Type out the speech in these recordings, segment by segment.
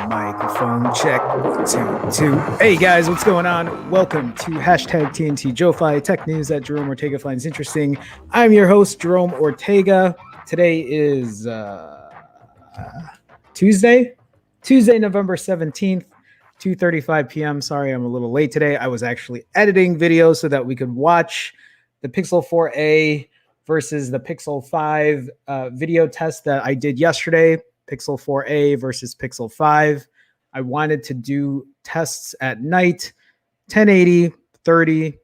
Microphone check. 1, 2, 2. Hey guys, what's going on? Welcome to hashtag TNT JoeFi Tech News that Jerome Ortega finds interesting. I'm your host, Jerome Ortega. Today is Tuesday, November 17th, 2:35 p.m. Sorry, I'm a little late today. I was actually editing videos so that we could watch the Pixel 4a versus the Pixel 5 video test that I did yesterday, Pixel 4a versus Pixel 5. I wanted to do tests at night, 1080, 30,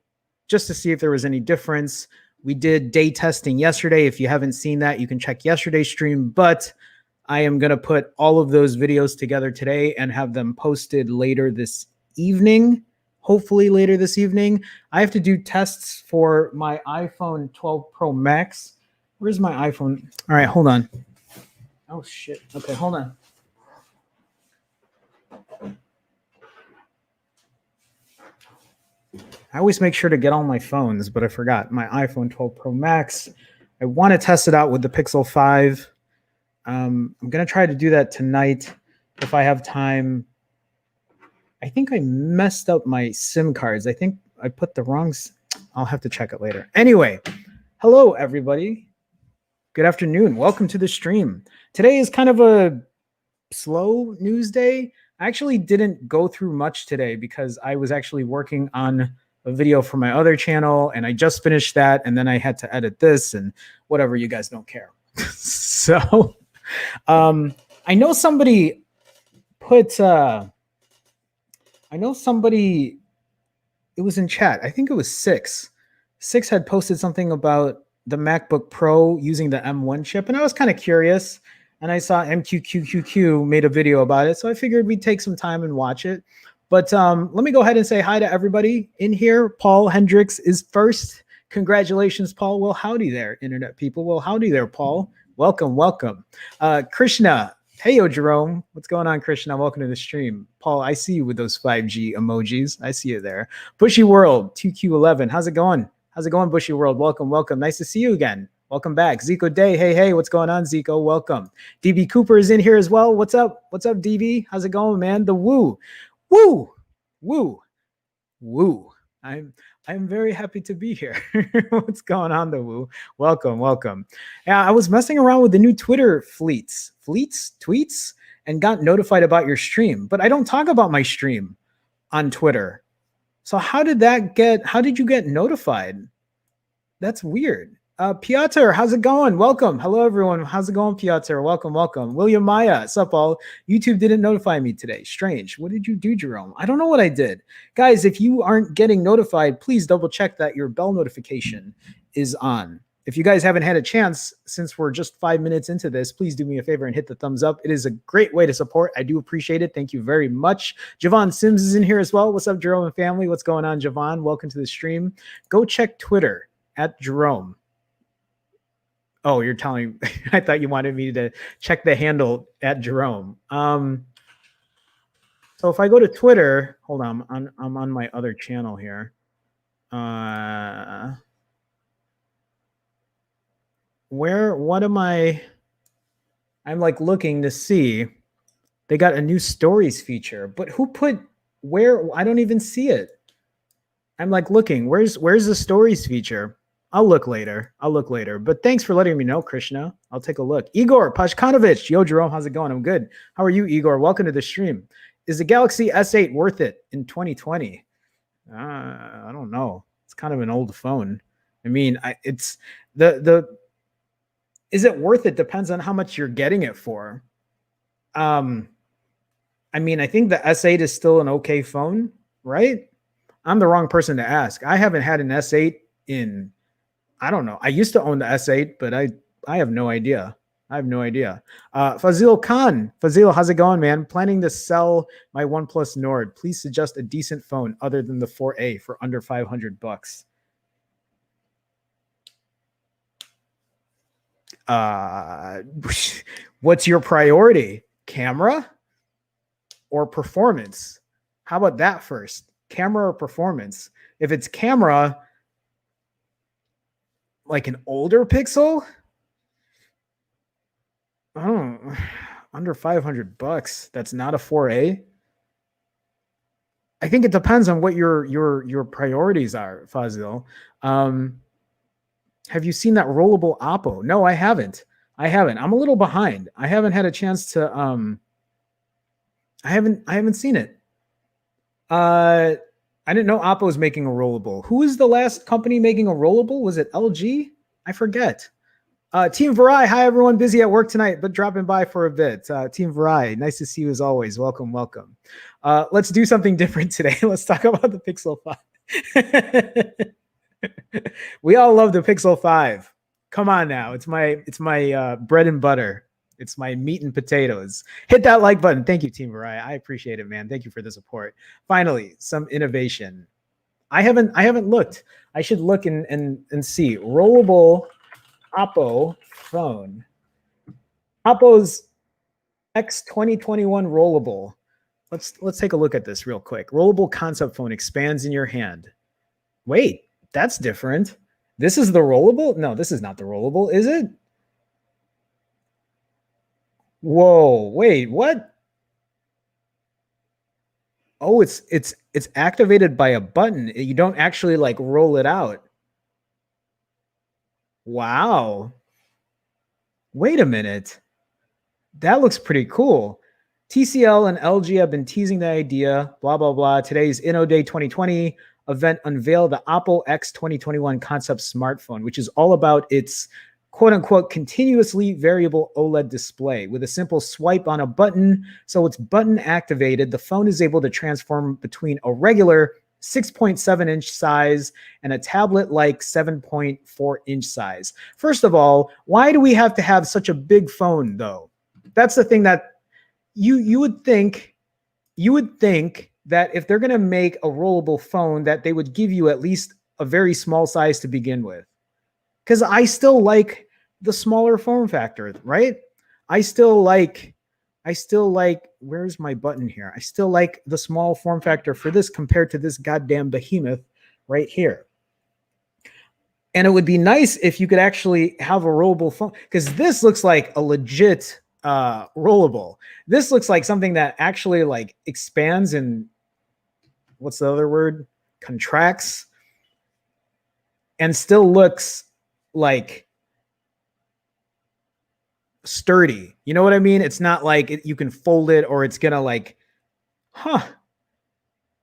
just to see if there was any difference. We did day testing yesterday. If you haven't seen that, you can check yesterday's stream, but I am going to put all of those videos together today and have them posted later this evening. Hopefully later this evening. I have to do tests for my iPhone 12 Pro Max. Where's my iPhone? All right, hold on. Oh, shit. Okay, hold on. I always make sure to get all my phones, but I forgot. My iPhone 12 Pro Max. I want to test it out with the Pixel 5. I'm going to try to do that tonight if I have time. I think I messed up my SIM cards. I think I put the wrong. I'll have to check it later. Anyway, hello, everybody. Good afternoon. Welcome to the stream. Today is kind of a slow news day. I actually didn't go through much today because I was actually working on a video for my other channel, and I just finished that, and then I had to edit this and whatever. You guys don't care. So I know somebody put... I know somebody, it was in chat. I think it was Six. Six had posted something about the MacBook Pro using the M1 chip, and I was kind of curious. And I saw MQQQQ made a video about it, so I figured we'd take some time and watch it. But let me go ahead and say hi to everybody in here. Paul Hendricks is first. Congratulations, Paul. Well, howdy there, internet people. Well, howdy there, Paul. Welcome, welcome. Krishna Hey, yo, Jerome. What's going on, Krishna? Welcome to the stream. Paul, I see you with those 5G emojis. I see you there. Bushy World, 2Q11. How's it going? How's it going, Bushy World? Welcome, welcome. Nice to see you again. Welcome back. Zico Day. Hey, hey, what's going on, Zico? Welcome. DB Cooper is in here as well. What's up? What's up, DB? How's it going, man? The woo. Woo. Woo. Woo. I'm very happy to be here. What's going on, the woo? Welcome, welcome. Yeah, I was messing around with the new Twitter tweets, and got notified about your stream. But I don't talk about my stream on Twitter. So how did you get notified? That's weird. Piotr, how's it going? Welcome. Hello, everyone. How's it going, Piotr? Welcome, welcome. William Maya, what's up, all? YouTube didn't notify me today. Strange. What did you do, Jerome? I don't know what I did. Guys, if you aren't getting notified, please double check that your bell notification is on. If you guys haven't had a chance, since we're just 5 minutes into this, please do me a favor and hit the thumbs up. It is a great way to support. I do appreciate it. Thank you very much. Javon Sims is in here as well. What's up, Jerome and family? What's going on, Javon? Welcome to the stream. Go check Twitter at Jerome. Oh, you're telling me. I thought you wanted me to check the handle at Jerome. So if I go to Twitter, hold on, I'm on my other channel here. What am I? I'm like looking to see. They got a new stories feature, but who put where? I don't even see it. I'm like looking. Where's the stories feature? I'll look later. But thanks for letting me know, Krishna. I'll take a look. Igor Pashkanovich. Yo, Jerome, how's it going? I'm good. How are you, Igor? Welcome to the stream. Is the Galaxy S8 worth it in 2020? I don't know. It's kind of an old phone. I mean, it's the is it worth it depends on how much you're getting it for. I mean, I think the S8 is still an okay phone, right? I'm the wrong person to ask. I haven't had an S8 in, I don't know. I used to own the S8, but I have no idea. Fazil Khan. Fazil, how's it going, man? Planning to sell my OnePlus Nord. Please suggest a decent phone other than the 4A for under $500. What's your priority? Camera or performance? How about that first? Camera or performance? If it's camera, like an older Pixel, oh, under $500. That's not a 4A. I think it depends on what your priorities are, Fazil. Have you seen that rollable Oppo? No, I haven't. I'm a little behind. I haven't had a chance to. I haven't seen it. I didn't know Oppo was making a rollable. Who is the last company making a rollable? Was it LG? I forget. Team Varai, hi everyone. Busy at work tonight, but dropping by for a bit. Team Varai, nice to see you as always. Welcome, welcome. Let's do something different today. Let's talk about the Pixel 5. We all love the Pixel 5. Come on now. It's my bread and butter. It's my meat and potatoes. Hit that like button. Thank you, Team Varai. I appreciate it, man. Thank you for the support. Finally, some innovation. I haven't looked. I should look and see. Rollable Oppo phone. Oppo's X 2021 rollable. Let's take a look at this real quick. Rollable concept phone expands in your hand. Wait, that's different. This is the rollable? No, this is not the rollable, is it? Whoa, wait, what? Oh, it's activated by a button. You don't actually like roll it out. Wow. Wait a minute. That looks pretty cool. TCL and LG have been teasing the idea, blah, blah, blah. Today's Inno Day 2020 event unveiled the Oppo X 2021 concept smartphone, which is all about its quote unquote continuously variable OLED display. With a simple swipe on a button, so it's button activated, the phone is able to transform between a regular 6.7 inch size and a tablet like 7.4 inch size. First of all, why do we have to have such a big phone though? That's the thing that you would think that if they're going to make a rollable phone that they would give you at least a very small size to begin with. Because I still like the smaller form factor, right? I still like I still like, where's my button here? I still like the small form factor for this compared to this goddamn behemoth right here. And it would be nice if you could actually have a rollable phone, because this looks like a legit rollable. This looks like something that actually like expands and what's the other word? Contracts, and still looks like sturdy. You know what I mean? It's not like you can fold it or it's gonna like, huh.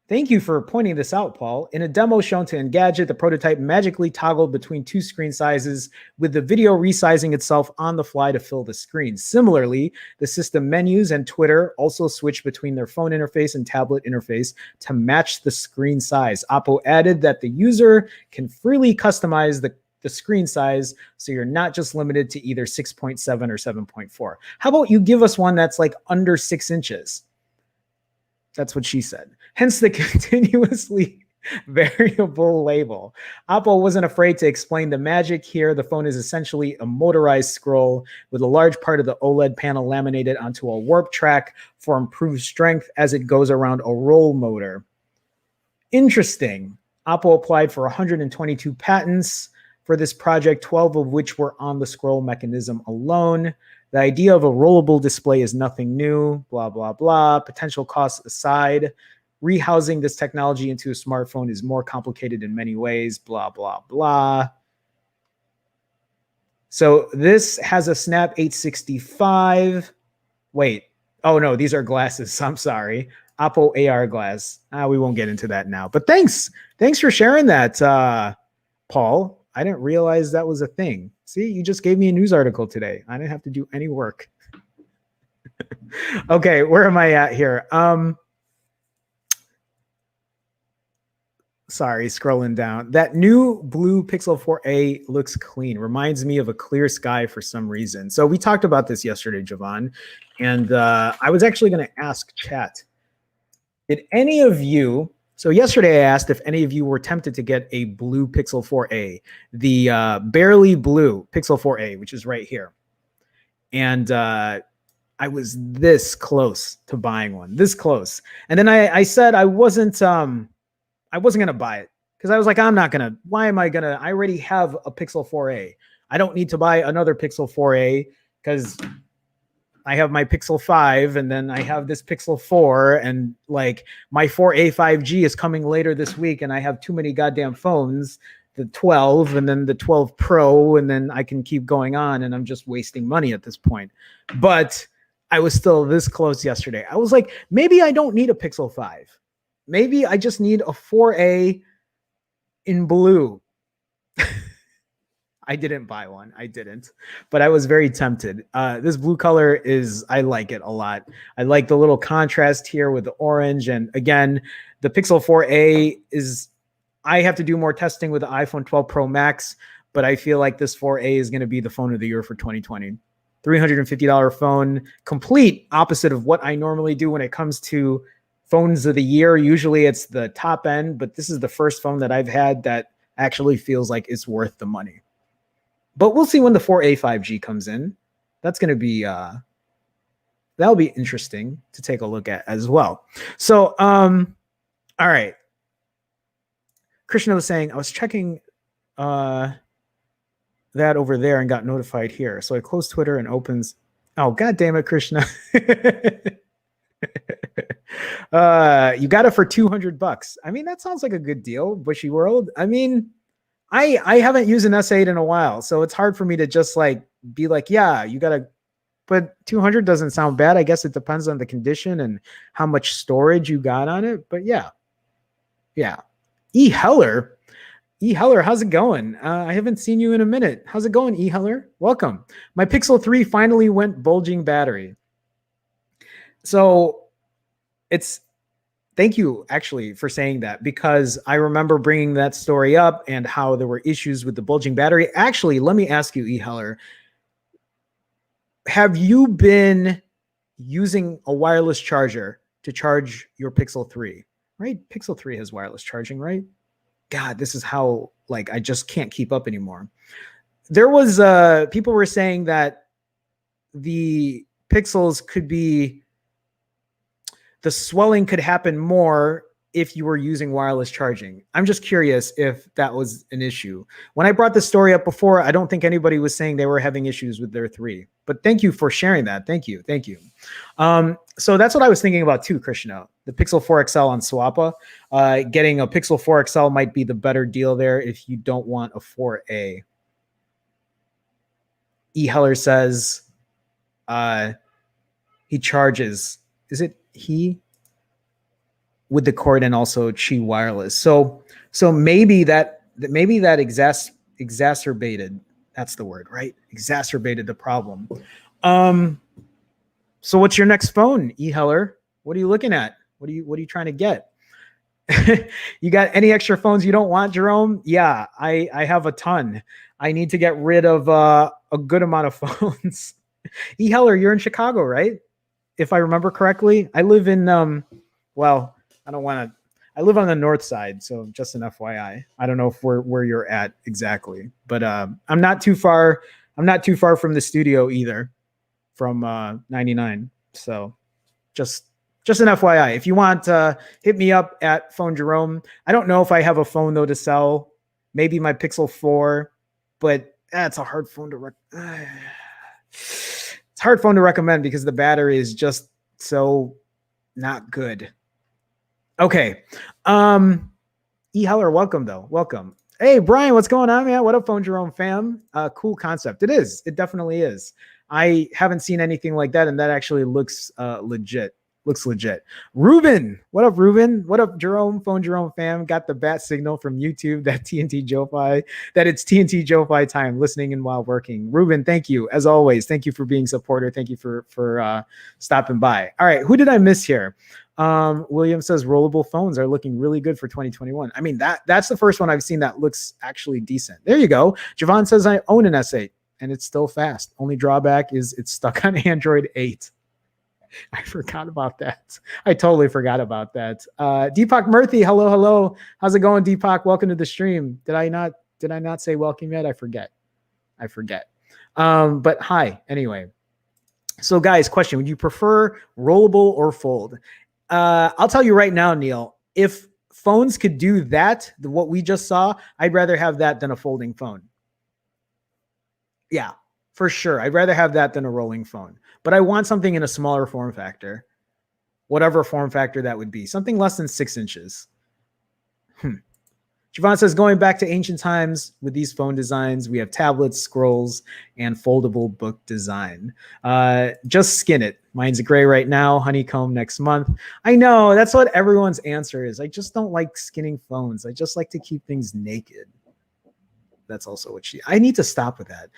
Thank you for pointing this out, Paul. In a demo shown to Engadget, the prototype magically toggled between two screen sizes, with the video resizing itself on the fly to fill the screen. Similarly, the system menus and Twitter also switch between their phone interface and tablet interface to match the screen size. Oppo added that the user can freely customize the screen size, so you're not just limited to either 6.7 or 7.4. How about you give us one that's like under 6 inches? That's what she said. Hence the continuously variable label. Oppo wasn't afraid to explain the magic here. The phone is essentially a motorized scroll with a large part of the OLED panel laminated onto a warp track for improved strength as it goes around a roll motor. Interesting. Oppo applied for 122 patents for this project, 12 of which were on the scroll mechanism alone. The idea of a rollable display is nothing new, blah, blah, blah. Potential costs aside, rehousing this technology into a smartphone is more complicated in many ways, blah, blah, blah. So this has a Snap 865. Wait. Oh, no, these are glasses. I'm sorry. Oppo AR glass. We won't get into that now. But thanks. Thanks for sharing that, Paul. I didn't realize that was a thing. See, you just gave me a news article today. I didn't have to do any work. Okay, where am I at here? Sorry, scrolling down. That new blue Pixel 4a looks clean. Reminds me of a clear sky for some reason. So we talked about this yesterday, Javon, and I was actually going to ask chat. Did any of you... So yesterday I asked if any of you were tempted to get a blue Pixel 4a, the barely blue Pixel 4a, which is right here. And I was this close to buying one, this close. And then I said I wasn't going to buy it because I was like, I'm not going to, why am I going to, I already have a Pixel 4a. I don't need to buy another Pixel 4a because I have my Pixel 5 and then I have this Pixel 4 and like my 4a 5G is coming later this week and I have too many goddamn phones, the 12 and then the 12 Pro, and then I can keep going on and I'm just wasting money at this point. But I was still this close yesterday. I was like, maybe I don't need a Pixel 5. Maybe I just need a 4a in blue. I didn't buy one. I didn't, but I was very tempted. This blue color is, I like it a lot. I like the little contrast here with the orange. And again, the Pixel 4a is, I have to do more testing with the iPhone 12 Pro Max, but I feel like this 4a is going to be the phone of the year for 2020. $350 phone, complete opposite of what I normally do when it comes to phones of the year. Usually it's the top end, but this is the first phone that I've had that actually feels like it's worth the money. But we'll see when the 4a 5G comes in. That's going to be, that'll be interesting to take a look at as well. So, all right. Krishna was saying, I was checking that over there and got notified here. So I closed Twitter and opens. Oh, God damn it, Krishna. You got it for $200. I mean, that sounds like a good deal. Bushy World. I mean, I haven't used an S8 in a while, so it's hard for me to just like be like, yeah, you gotta, but 200 doesn't sound bad. I guess it depends on the condition and how much storage you got on it. But yeah. E Heller, how's it going? I haven't seen you in a minute. How's it going, E Heller? Welcome. My Pixel 3 finally went bulging battery. So it's, thank you actually for saying that, because I remember bringing that story up and how there were issues with the bulging battery. Actually, let me ask you, E Heller, have you been using a wireless charger to charge your Pixel 3? Right? Pixel 3 has wireless charging, right? God, this is how, like, I just can't keep up anymore. There was, people were saying that the pixels could be, the swelling could happen more if you were using wireless charging. I'm just curious if that was an issue. When I brought this story up before, I don't think anybody was saying they were having issues with their 3. But thank you for sharing that. Thank you. Thank you. So that's what I was thinking about too, Krishna. The Pixel 4 XL on Swappa. Getting a Pixel 4 XL might be the better deal there if you don't want a 4A. E. Heller says he charges. Is it he? With the cord and also Qi wireless. So maybe that exacerbated, that's the word, right? Exacerbated the problem. So what's your next phone, E. Heller? What are you looking at? What are you trying to get? You got any extra phones you don't want, Jerome? Yeah, I have a ton. I need to get rid of a good amount of phones. E. Heller, you're in Chicago, right? If I remember correctly. I live in I live on the north side, so just an FYI. I don't know if where you're at exactly, but I'm not too far. I'm not too far from the studio either, from 99. So just an FYI. If you want, hit me up at Phone Jerome. I don't know if I have a phone though to sell. Maybe my Pixel 4, but it's a hard phone to it's a hard phone to recommend because the battery is just so not good. Okay. E. Heller, welcome though. Welcome. Hey, Brian, what's going on, man? What up, Phone Jerome fam? Cool concept. It is. It definitely is. I haven't seen anything like that, and that actually looks legit. Looks legit. Ruben, what up, Ruben? What up, Jerome? Phone Jerome fam. Got the bat signal from YouTube that it's TNT Joe-Fi time, listening in while working. Ruben, thank you. As always, thank you for being a supporter. Thank you for stopping by. All right, who did I miss here? William says rollable phones are looking really good for 2021. I mean, that's the first one I've seen that looks actually decent. There you go. Javon says I own an S8 and it's still fast. Only drawback is it's stuck on Android 8. I forgot about that. I totally forgot about that. Deepak Murthy, hello. How's it going, Deepak? Welcome to the stream. Did I not say welcome yet? I forget. But hi, anyway. So guys, question, would you prefer rollable or fold? I'll tell you right now, Neil, if phones could do that, what we just saw, I'd rather have that than a folding phone. Yeah, for sure. I'd rather have that than a rolling phone. But I want something in a smaller form factor, whatever form factor that would be, something less than 6 inches. Javon says, going back to ancient times with these phone designs, we have tablets, scrolls, and foldable book design. Just skin it. Mine's gray right now, honeycomb next month. I know, that's what everyone's answer is. I just don't like skinning phones. I just like to keep things naked. That's also what I need to stop with that.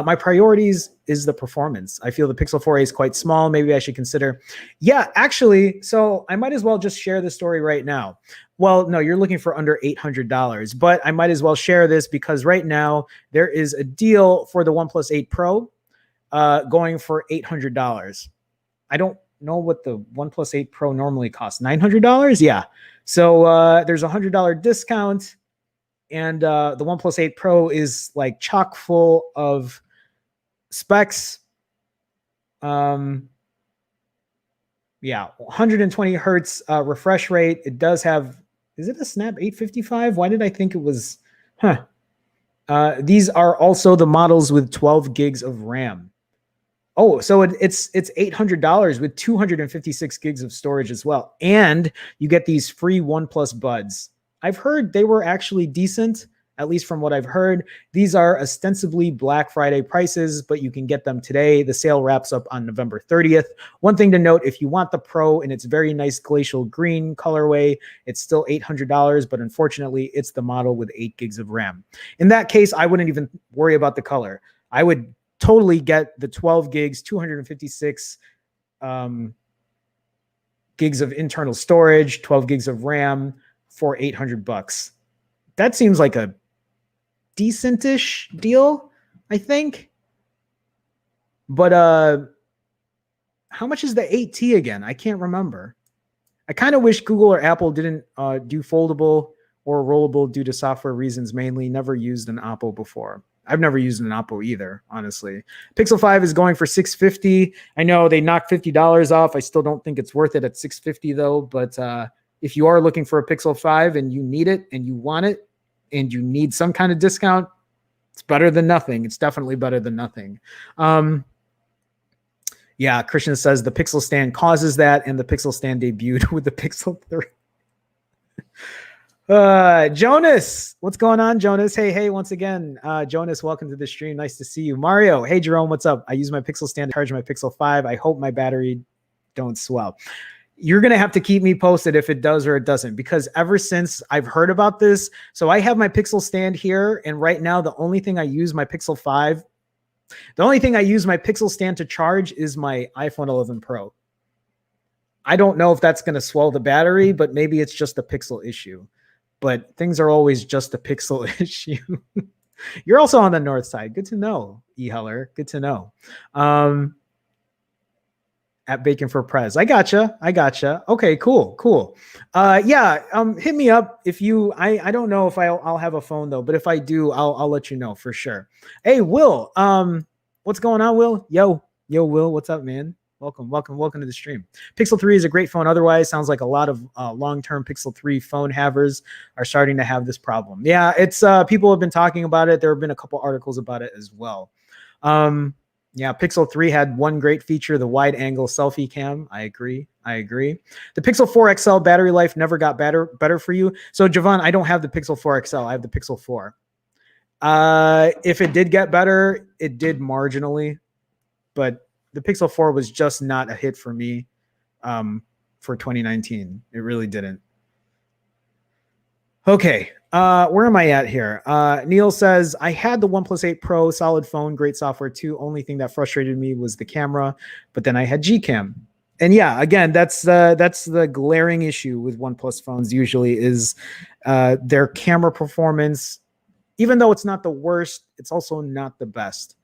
My priorities is the performance. I feel the Pixel 4a is quite small. Maybe I should consider. Yeah, actually, so I might as well just share the story right now. Well, no, you're looking for under $800, but I might as well share this because right now there is a deal for the OnePlus 8 Pro going for $800. I don't know what the OnePlus 8 Pro normally costs. $900? Yeah. So there's a $100 discount. And the OnePlus 8 Pro is like chock full of specs. Yeah, 120 hertz refresh rate. It does have, is it a Snap 855? Why did I think it was, these are also the models with 12 gigs of RAM. Oh, so it's $800 with 256 gigs of storage as well. And you get these free OnePlus buds. I've heard they were actually decent, at least from what I've heard. These are ostensibly Black Friday prices, but you can get them today. The sale wraps up on November 30th. One thing to note, if you want the Pro in its very nice glacial green colorway, it's still $800, but unfortunately, it's the model with 8 gigs of RAM. In that case, I wouldn't even worry about the color. I would totally get the 12 gigs, 256 gigs of internal storage, 12 gigs of RAM, for $800. That seems like a decent-ish deal, I think. But how much is the 8T again? I can't remember. I kind of wish Google or Apple didn't do foldable or rollable due to software reasons mainly. Never used an Oppo before. I've never used an Oppo either, honestly. Pixel 5 is going for $650. I know they knocked $50 off. I still don't think it's worth it at $650 though. But if you are looking for a Pixel 5 and you need it and you want it and you need some kind of discount, it's better than nothing. It's definitely better than nothing. Yeah, Christian says the Pixel Stand causes that, and the Pixel Stand debuted with the Pixel 3. Jonas, what's going on, Jonas? Hey, once again, Jonas, welcome to the stream. Nice to see you. Mario, hey, Jerome, what's up? I use my Pixel Stand to charge my Pixel 5. I hope my battery don't swell. You're going to have to keep me posted if it does or it doesn't, because ever since I've heard about this, so I have my Pixel Stand here, and right now the only thing I use my Pixel Stand to charge is my iPhone 11 Pro. I don't know if that's going to swell the battery, but maybe it's just a Pixel issue. But things are always just a Pixel issue. You're also on the north side. Good to know, E. Heller. Good to know. At Bacon for Prez. I gotcha. Okay, cool. Hit me up if you. I don't know if I'll have a phone though, but if I do, I'll let you know for sure. Hey, Will. What's going on, Will? Yo, Will. What's up, man? Welcome to the stream. Pixel 3 is a great phone. Otherwise, sounds like a lot of long-term Pixel 3 phone havers are starting to have this problem. Yeah, it's people have been talking about it. There have been a couple articles about it as well. Yeah, Pixel 3 had one great feature, the wide-angle selfie cam. I agree. The Pixel 4 XL battery life never got better for you. So, Javon, I don't have the Pixel 4 XL. I have the Pixel 4. If it did get better, it did marginally, but the Pixel 4 was just not a hit for me for 2019. It really didn't. Okay, where am I at here? Neil says, I had the OnePlus 8 Pro, solid phone, great software too. Only thing that frustrated me was the camera, but then I had Gcam. And yeah, again, that's the glaring issue with OnePlus phones usually is their camera performance. Even though it's not the worst, it's also not the best.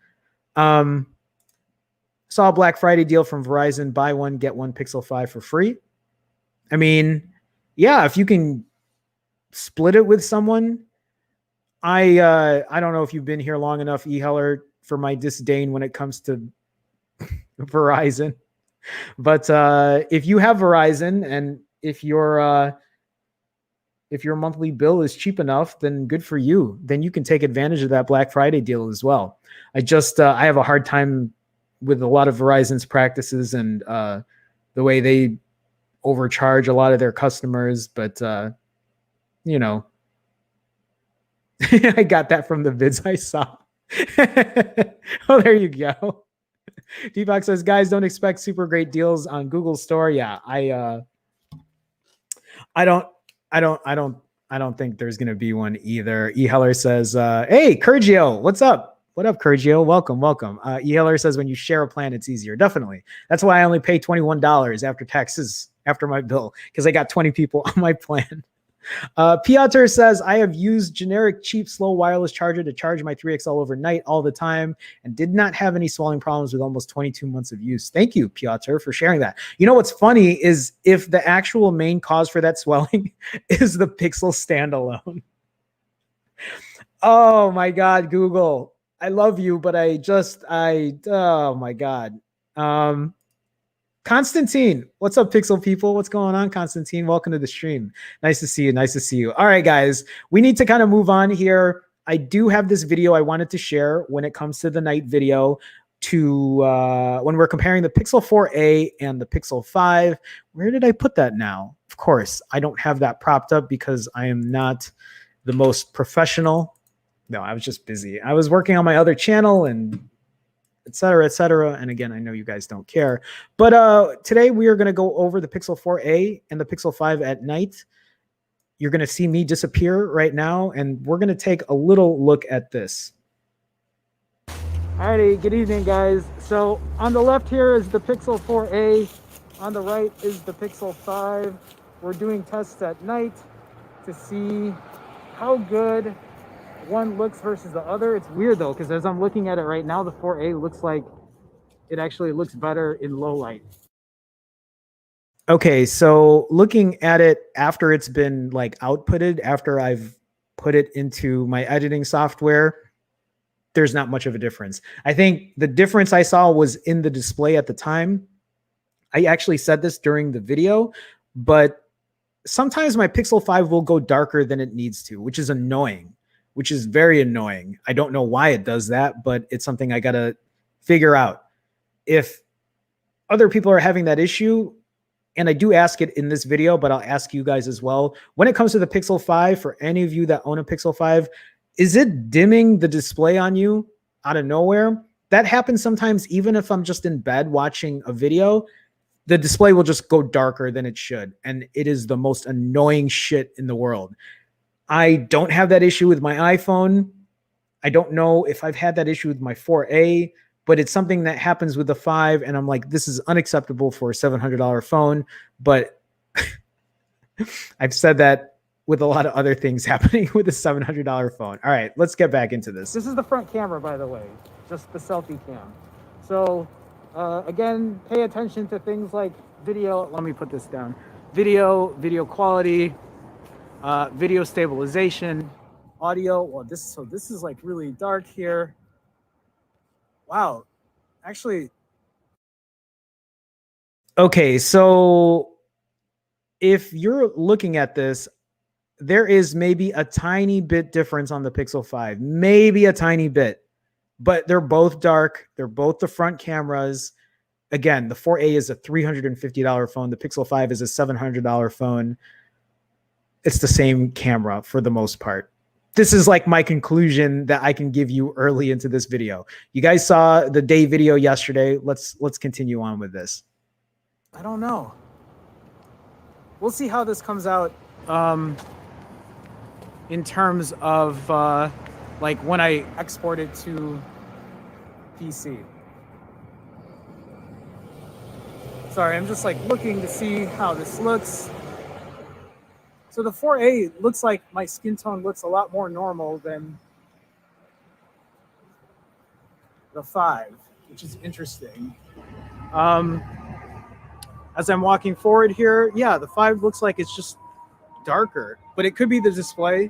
Saw a Black Friday deal from Verizon, buy one, get one Pixel 5 for free. I mean, yeah, if you can split it with someone. I don't know if you've been here long enough, E. Heller, for my disdain when it comes to Verizon. But if you have Verizon and if your monthly bill is cheap enough, then good for you. Then you can take advantage of that Black Friday deal as well. I have a hard time with a lot of Verizon's practices and the way they overcharge a lot of their customers. But, I got that from the vids I saw. Oh, there you go. Deepak says, guys, don't expect super great deals on Google Store. Yeah, I don't think there's going to be one either. E. Heller says, hey, Kurgio, what's up? What up, Kurgio? Welcome. E. Heller says, when you share a plan, it's easier. Definitely. That's why I only pay $21 after taxes, after my bill, because I got 20 people on my plan. Piotr says, I have used generic, cheap, slow wireless charger to charge my 3XL overnight all the time and did not have any swelling problems with almost 22 months of use. Thank you, Piotr, for sharing that. You know what's funny is if the actual main cause for that swelling is the Pixel standalone. Oh my God, Google. I love you, but oh my God. Constantine, what's up, Pixel people? What's going on, Constantine? Welcome to the stream. Nice to see you. All right, guys, we need to kind of move on here. I do have this video I wanted to share when it comes to the night video to when we're comparing the Pixel 4a and the Pixel 5. Where did I put that now? Of course, I don't have that propped up because I am not the most professional. No, I was just busy. I was working on my other channel and et cetera. And again, I know you guys don't care. But today we are going to go over the Pixel 4a and the Pixel 5 at night. You're going to see me disappear right now, and we're going to take a little look at this. Alrighty, good evening, guys. So on the left here is the Pixel 4a. On the right is the Pixel 5. We're doing tests at night to see how good one looks versus the other. It's weird though, because as I'm looking at it right now, the 4a looks like it actually looks better in low light. Okay, so looking at it after it's been like outputted, after I've put it into my editing software, there's not much of a difference. I think the difference I saw was in the display at the time. I actually said this during the video, but sometimes my Pixel 5 will go darker than it needs to, which is annoying, which is very annoying. I don't know why it does that, but it's something I got to figure out. If other people are having that issue, and I do ask it in this video, but I'll ask you guys as well. When it comes to the Pixel 5, for any of you that own a Pixel 5, is it dimming the display on you out of nowhere? That happens sometimes, even if I'm just in bed watching a video, the display will just go darker than it should. And it is the most annoying shit in the world. I don't have that issue with my iPhone. I don't know if I've had that issue with my 4A, but it's something that happens with the 5. And I'm like, this is unacceptable for a $700 phone. But I've said that with a lot of other things happening with a $700 phone. All right, let's get back into this. This is the front camera, by the way, just the selfie cam. So again, pay attention to things like video. Let me put this down. Video quality, video stabilization, audio. Well, this is like really dark here. Wow, actually. Okay, so if you're looking at this, there is maybe a tiny bit difference on the Pixel 5, maybe a tiny bit, but they're both dark. They're both the front cameras. Again, the 4A is a $350 phone. The Pixel 5 is a $700 phone. It's the same camera for the most part. This is like my conclusion that I can give you early into this video. You guys saw the day video yesterday. Let's continue on with this. I don't know. We'll see how this comes out in terms of like when I export it to PC. Sorry, I'm just like looking to see how this looks. So the 4A looks like my skin tone looks a lot more normal than the 5, which is interesting. As I'm walking forward here, yeah, the 5 looks like it's just darker, but it could be the display.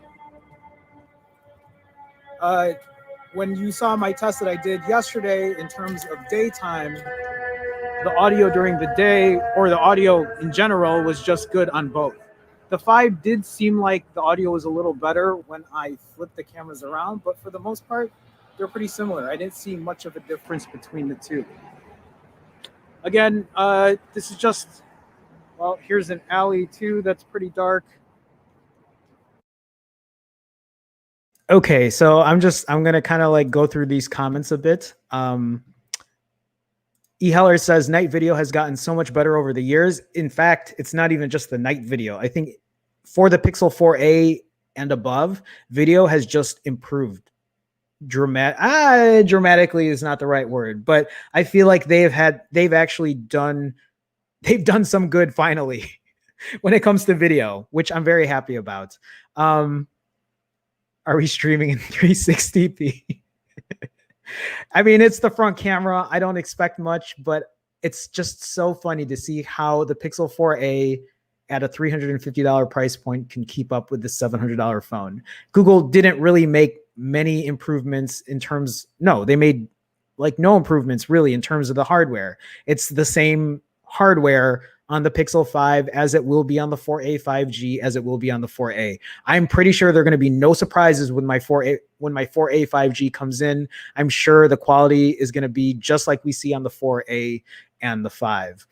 When you saw my test that I did yesterday in terms of daytime, the audio during the day, or the audio in general, was just good on both. The 5 did seem like the audio was a little better when I flipped the cameras around, but for the most part, they're pretty similar. I didn't see much of a difference between the two. Again, this is just, well, here's an alley too that's pretty dark. Okay, so I'm gonna kind of like go through these comments a bit. E. Heller says night video has gotten so much better over the years. In fact, it's not even just the night video. I think for the Pixel 4A and above, video has just improved. Dramatically is not the right word, but I feel like they've done some good finally when it comes to video, which I'm very happy about. Are we streaming in 360p? I mean, it's the front camera. I don't expect much, but it's just so funny to see how the Pixel 4A at a $350 price point can keep up with the $700 phone. Google didn't really make many improvements in terms, no, they made like no improvements really in terms of the hardware. It's the same hardware on the Pixel 5 as it will be on the 4A 5G, as it will be on the 4A. I'm pretty sure there are going to be no surprises when my 4A 5G comes in. I'm sure the quality is going to be just like we see on the 4A and the 5.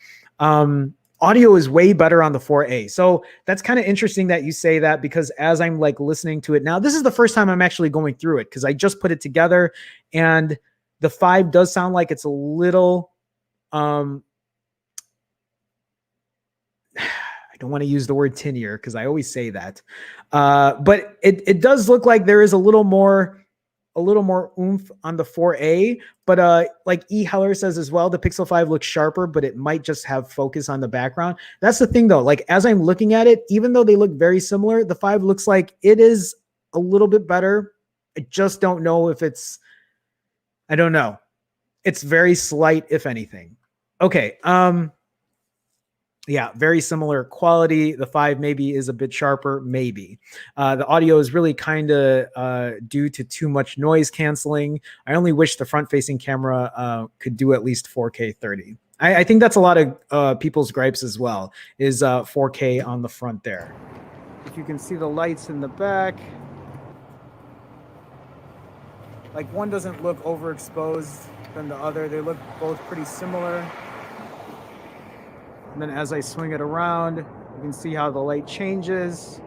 Audio is way better on the 4A. So that's kind of interesting that you say that, because as I'm like listening to it now, this is the first time I'm actually going through it because I just put it together, and the 5 does sound like it's a little, I don't want to use the word tinier because I always say that. But it does look like there is a little more oomph on the 4A, but like E. Heller says as well, the Pixel 5 looks sharper, but it might just have focus on the background. That's the thing though. Like as I'm looking at it, even though they look very similar, the 5 looks like it is a little bit better. I just don't know if it's, I don't know. It's very slight, if anything. Okay. Yeah, very similar quality. The 5 maybe is a bit sharper, maybe. The audio is really kind of due to too much noise canceling. I only wish the front-facing camera could do at least 4K 30. I think that's a lot of people's gripes as well, is 4K on the front there. If you can see the lights in the back, like one doesn't look overexposed than the other. They look both pretty similar. And then as I swing it around, you can see how the light changes.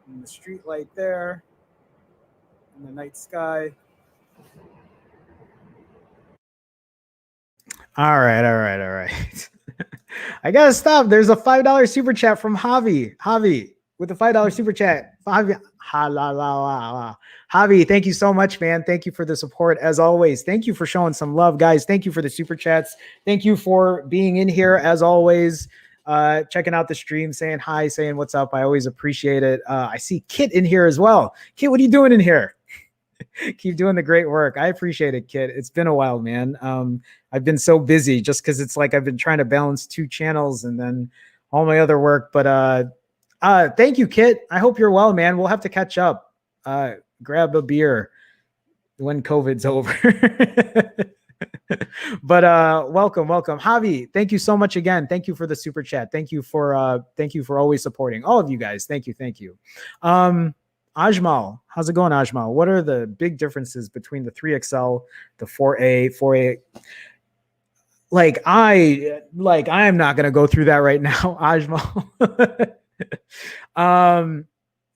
And the street light there, and the night sky. All right. I gotta stop. There's a $5 super chat from Javi with the $5 super chat. Javi, Javi, thank you so much, man. Thank you for the support as always. Thank you for showing some love, guys. Thank you for the super chats. Thank you for being in here as always. Checking out the stream, saying hi, saying what's up. I always appreciate it. I see Kit in here as well. Kit, what are you doing in here? Keep doing the great work. I appreciate it, Kit. It's been a while, man. I've been so busy just because it's like I've been trying to balance 2 channels and then all my other work. But thank you, Kit. I hope you're well, man. We'll have to catch up. Grab a beer when COVID's over. But welcome. Javi, thank you so much again. Thank you for the super chat. Thank you for always supporting all of you guys. Thank you. Ajmal, how's it going, Ajmal? What are the big differences between the 3XL, the 4A? I am not gonna go through that right now, Ajmal.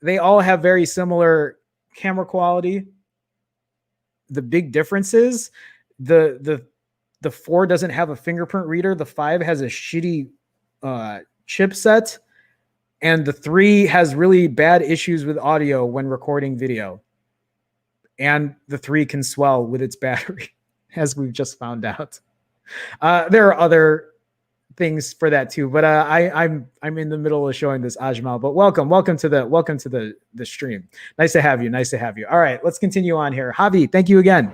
They all have very similar camera quality. The big difference is the 4 doesn't have a fingerprint reader. The 5 has a shitty chipset. And the 3 has really bad issues with audio when recording video. And the 3 can swell with its battery, as we've just found out. There are other things for that too, but I'm in the middle of showing this, Ajmal. But welcome to the stream. Nice to have you. All right, let's continue on here. Javi, thank you again.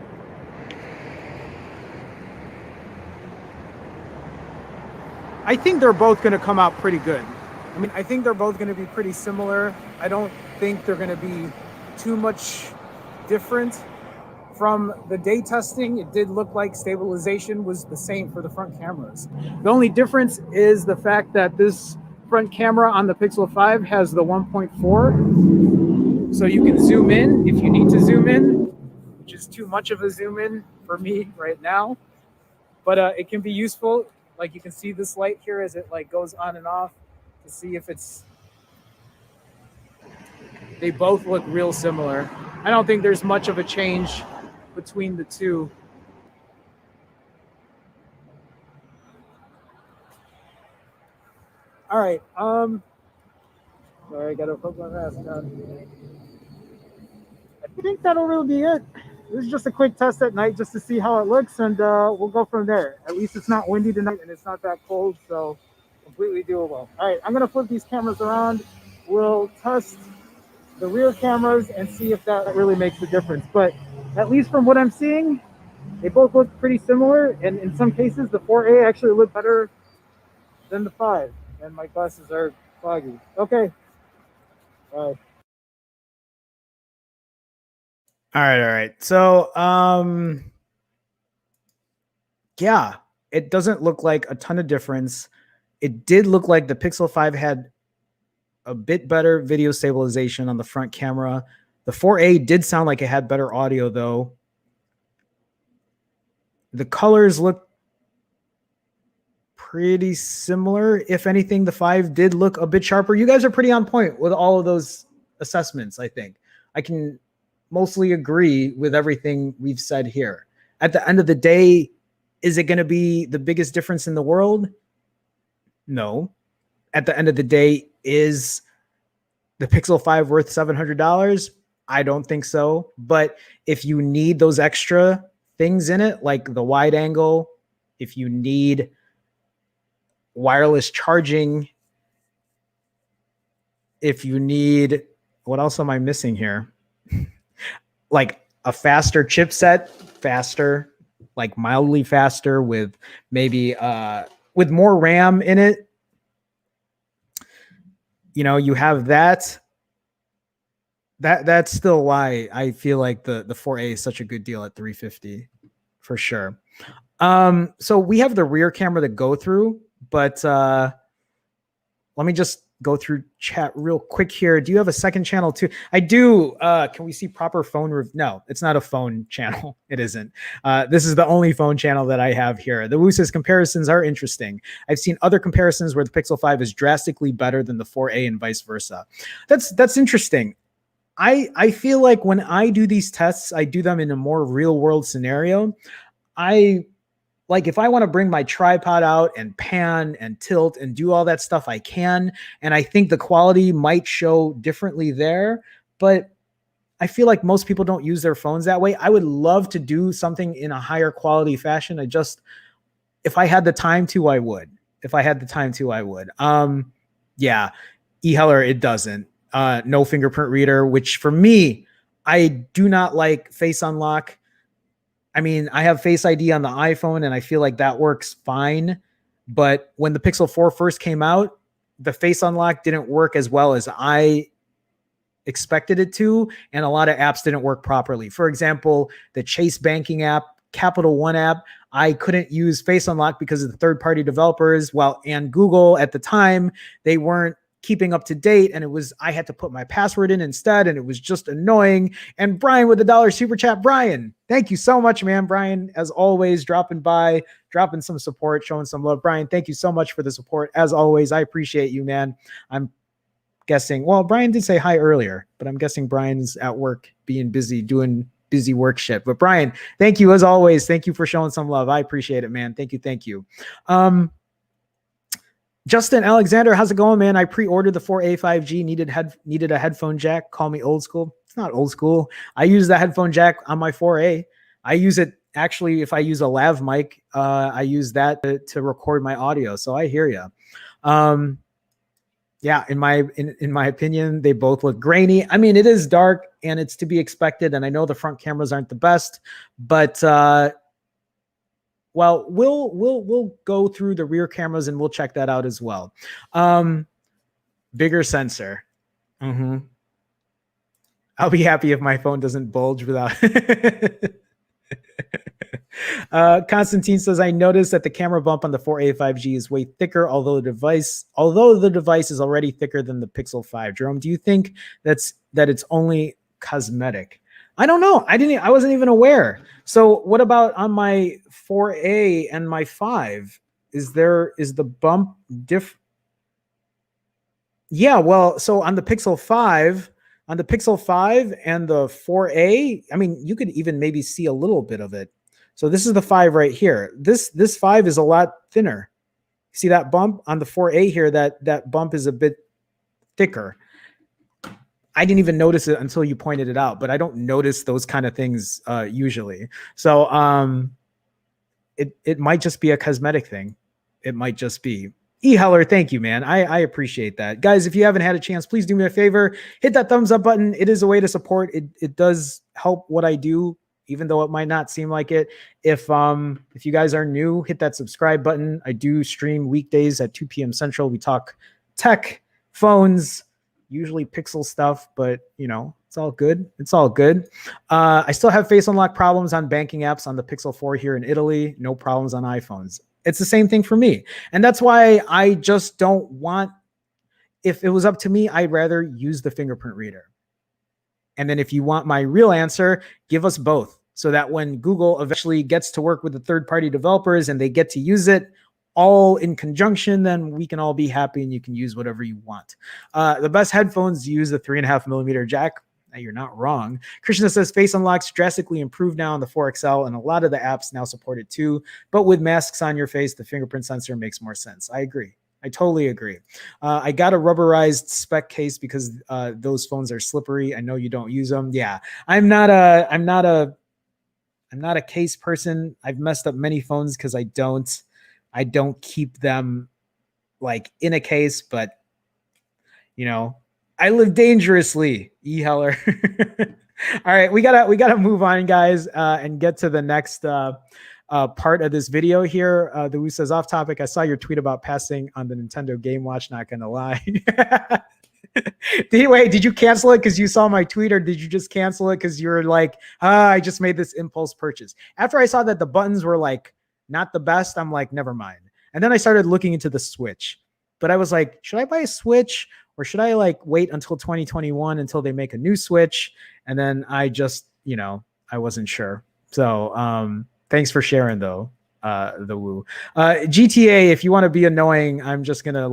I think they're both going to come out pretty good. I mean, I think they're both going to be pretty similar. I don't think they're going to be too much different. From the day testing, it did look like stabilization was the same for the front cameras. The only difference is the fact that this front camera on the Pixel 5 has the 1.4. So you can zoom in if you need to zoom in, which is too much of a zoom in for me right now. But it can be useful. Like you can see this light here as it like goes on and off, to see if it's, they both look real similar. I don't think there's much of a change between the two. All right. Sorry, I gotta put my mask on. I think that'll really be it. This is just a quick test at night just to see how it looks, and we'll go from there. At least it's not windy tonight and it's not that cold, so completely doable. All right, I'm gonna flip these cameras around. We'll test the rear cameras and see if that really makes a difference. But at least from what I'm seeing, they both look pretty similar, and in some cases the 4A actually look better than the 5, and my glasses are foggy. Okay. All right. So, yeah, it doesn't look like a ton of difference. It did look like the Pixel 5 had a bit better video stabilization on the front camera. The 4A did sound like it had better audio, though. The colors look pretty similar. If anything, the 5 did look a bit sharper. You guys are pretty on point with all of those assessments, I think. I can mostly agree with everything we've said here. At the end of the day, is it going to be the biggest difference in the world? No. At the end of the day, is the Pixel 5 worth $700? I don't think so. But if you need those extra things in it, like the wide angle, if you need wireless charging, if you need, what else am I missing here? Like a faster chipset faster, like mildly faster with maybe with more RAM in it. You know, you have that. That's still why I feel like the 4A is such a good deal at 350 for sure. So we have the rear camera to go through, but let me just go through chat real quick here. Do you have a second channel too? I do. Can we see proper phone? No, it's not a phone channel. It isn't. This is the only phone channel that I have here. The Wu says comparisons are interesting. I've seen other comparisons where the Pixel 5 is drastically better than the 4A and vice versa. That's interesting. I feel like when I do these tests, I do them in a more real world scenario. Like if I want to bring my tripod out and pan and tilt and do all that stuff, I can. And I think the quality might show differently there, but I feel like most people don't use their phones that way. I would love to do something in a higher quality fashion. If I had the time to, I would. If I had the time to, I would. Yeah, E-Heller, it doesn't. No fingerprint reader, which for me, I do not like face unlock. I mean, I have Face ID on the iPhone and I feel like that works fine. But when the Pixel 4 first came out, the face unlock didn't work as well as I expected it to. And a lot of apps didn't work properly. For example, the Chase banking app, Capital One app, I couldn't use face unlock because of the third-party developers. And Google at the time, they weren't keeping up to date, and I had to put my password in instead, and it was just annoying. And Brian with the $1 super chat. Brian, thank you so much, man. Brian, as always, dropping by, dropping some support, showing some love. Brian, thank you so much for the support. As always, I appreciate you, man. I'm guessing, well, Brian did say hi earlier, but I'm guessing Brian's at work being busy doing busy work shit. But Brian, thank you as always. Thank you for showing some love. I appreciate it, man. Thank you. Justin Alexander, how's it going, man? I pre-ordered the 4A 5G, needed a headphone jack. Call me old school. It's not old school. I use the headphone jack on my 4A. I use it actually if I use a lav mic. I use that to record my audio. So I hear you. Yeah, in my opinion, they both look grainy. I mean, it is dark and it's to be expected. And I know the front cameras aren't the best, but well, we'll go through the rear cameras and we'll check that out as well. Bigger sensor. I'll be happy if my phone doesn't bulge without. Constantine says, I noticed that the camera bump on the 4A 5G is way thicker, although the device is already thicker than the Pixel 5. Jerome, do you think that it's only cosmetic? I don't know. I wasn't even aware. So what about on my 4A and my 5? Is the bump diff? Yeah, well, so on the Pixel 5 and the 4A, I mean, you could even maybe see a little bit of it. So this is the 5 right here. This 5 is a lot thinner. See that bump on the 4A here? That bump is a bit thicker. I didn't even notice it until you pointed it out, but I don't notice those kind of things usually. So it might just be a cosmetic thing. It might just be. E-Heller, thank you, man. I appreciate that. Guys, if you haven't had a chance, please do me a favor. Hit that thumbs up button. It is a way to support. It does help what I do, even though it might not seem like it. If you guys are new, hit that subscribe button. I do stream weekdays at 2 p.m. Central. We talk tech, phones, usually Pixel stuff, but you know, it's all good. It's all good. I still have face unlock problems on banking apps on the Pixel 4 here in Italy. No problems on iPhones. It's the same thing for me. And that's why I just don't want, if it was up to me, I'd rather use the fingerprint reader. And then if you want my real answer, give us both, so that when Google eventually gets to work with the third-party developers and they get to use it all in conjunction, then we can all be happy and you can use whatever you want. The best headphones use the 3.5mm jack. You're not wrong. Krishna says face unlocks drastically improved now on the 4XL, and a lot of the apps now support it too. But with masks on your face, the fingerprint sensor makes more sense. I agree. I totally agree. I got a rubberized spec case because those phones are slippery. I know you don't use them. Yeah, I'm not a case person. I've messed up many phones because I don't keep them like in a case, but you know, I live dangerously, E-Heller. All right, we gotta move on, guys, and get to the next part of this video here. The Wu says, off topic. I saw your tweet about passing on the Nintendo Game Watch. Not gonna lie. Did you cancel it because you saw my tweet, or did you just cancel it because you were like, I just made this impulse purchase? After I saw that the buttons were like not the best, I'm like, never mind. And then I started looking into the Switch, but I was like, should I buy a Switch or should I like wait until 2021 until they make a new Switch? And then I just, I wasn't sure. So thanks for sharing though, the Woo. GTA, if you want to be annoying, I'm just gonna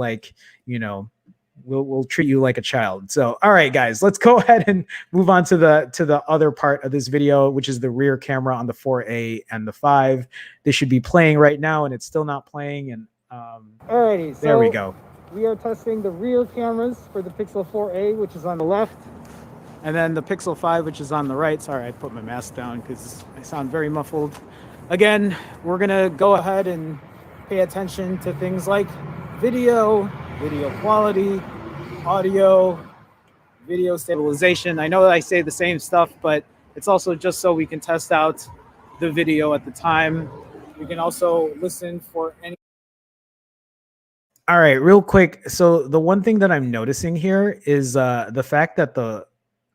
we'll treat you like a child. So all right, guys, let's go ahead and move on to the other part of this video, which is the rear camera on the 4A and the 5. They should be playing right now, and it's still not playing. And alrighty, so there we go. We are testing the rear cameras for the Pixel 4A, which is on the left, and then the Pixel 5, which is on the right. Sorry, I put my mask down because I sound very muffled. Again, we're gonna go ahead and pay attention to things like video quality, audio, video stabilization. I know that I say the same stuff, but it's also just so we can test out the video at the time. We can also listen for any. All right, real quick. So the one thing that I'm noticing here is the fact that the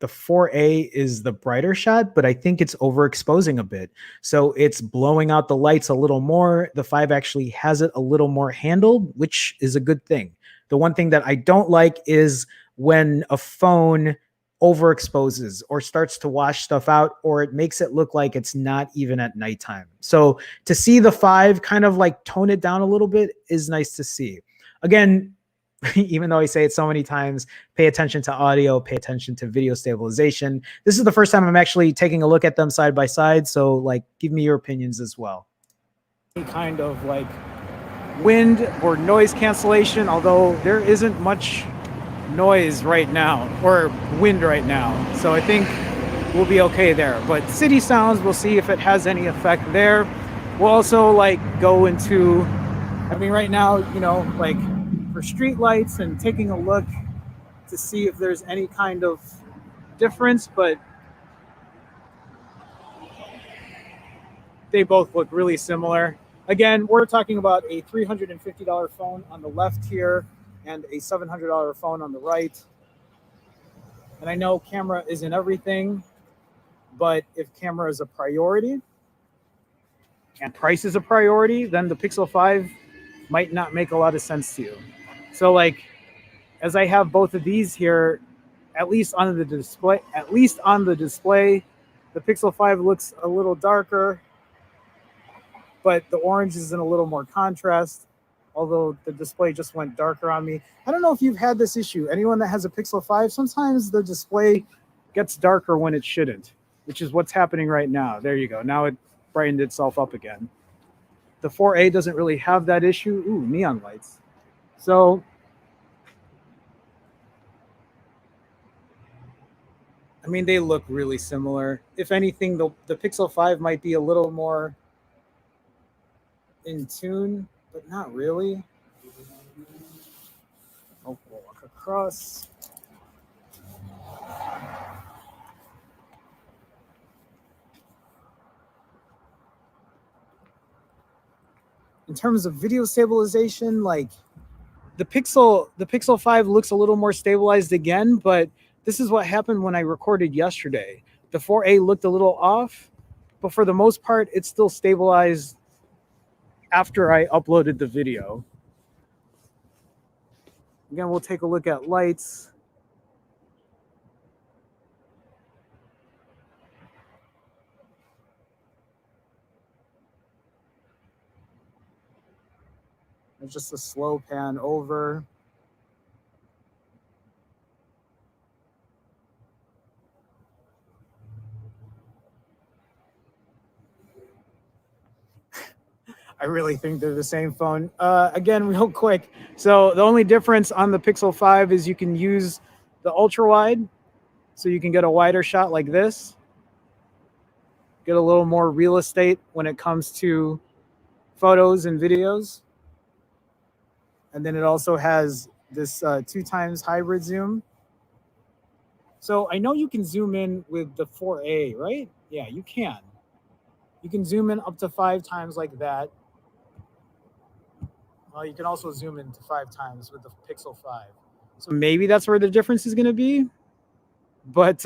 4A is the brighter shot, but I think it's overexposing a bit. So it's blowing out the lights a little more. The 5 actually has it a little more handled, which is a good thing. The one thing that I don't like is when a phone overexposes or starts to wash stuff out, or it makes it look like it's not even at nighttime. So to see the 5 kind of like tone it down a little bit is nice to see. Again, even though I say it so many times, pay attention to audio, pay attention to video stabilization. This is the first time I'm actually taking a look at them side by side. So like, give me your opinions as well. Any kind of like wind or noise cancellation, although there isn't much noise right now or wind right now. So I think we'll be okay there. But city sounds, we'll see if it has any effect there. We'll also like go into, right now, like for street lights and taking a look to see if there's any kind of difference, but they both look really similar. Again, we're talking about a $350 phone on the left here and a $700 phone on the right. And I know camera isn't everything, but if camera is a priority and price is a priority, then the Pixel 5 might not make a lot of sense to you. So like, as I have both of these here, at least on the display, the Pixel 5 looks a little darker, but the orange is in a little more contrast, although the display just went darker on me. I don't know if you've had this issue. Anyone that has a Pixel 5, sometimes the display gets darker when it shouldn't, which is what's happening right now. There you go. Now it brightened itself up again. The 4A doesn't really have that issue. Ooh, neon lights. So they look really similar. If anything, the Pixel 5 might be a little more in tune, but not really. Oh, we'll walk across. In terms of video stabilization, like the Pixel 5 looks a little more stabilized again, but this is what happened when I recorded yesterday. The 4A looked a little off, but for the most part, it's still stabilized after I uploaded the video. Again, we'll take a look at lights. There's just a slow pan over. I really think they're the same phone. Again, real quick. So the only difference on the Pixel 5 is you can use the ultra wide. So you can get a wider shot like this. Get a little more real estate when it comes to photos and videos. And then it also has this 2x hybrid zoom. So I know you can zoom in with the 4A, right? Yeah, you can. You can zoom in up to 5 times like that. Well, you can also zoom in to 5 times with the Pixel 5. So maybe that's where the difference is going to be. But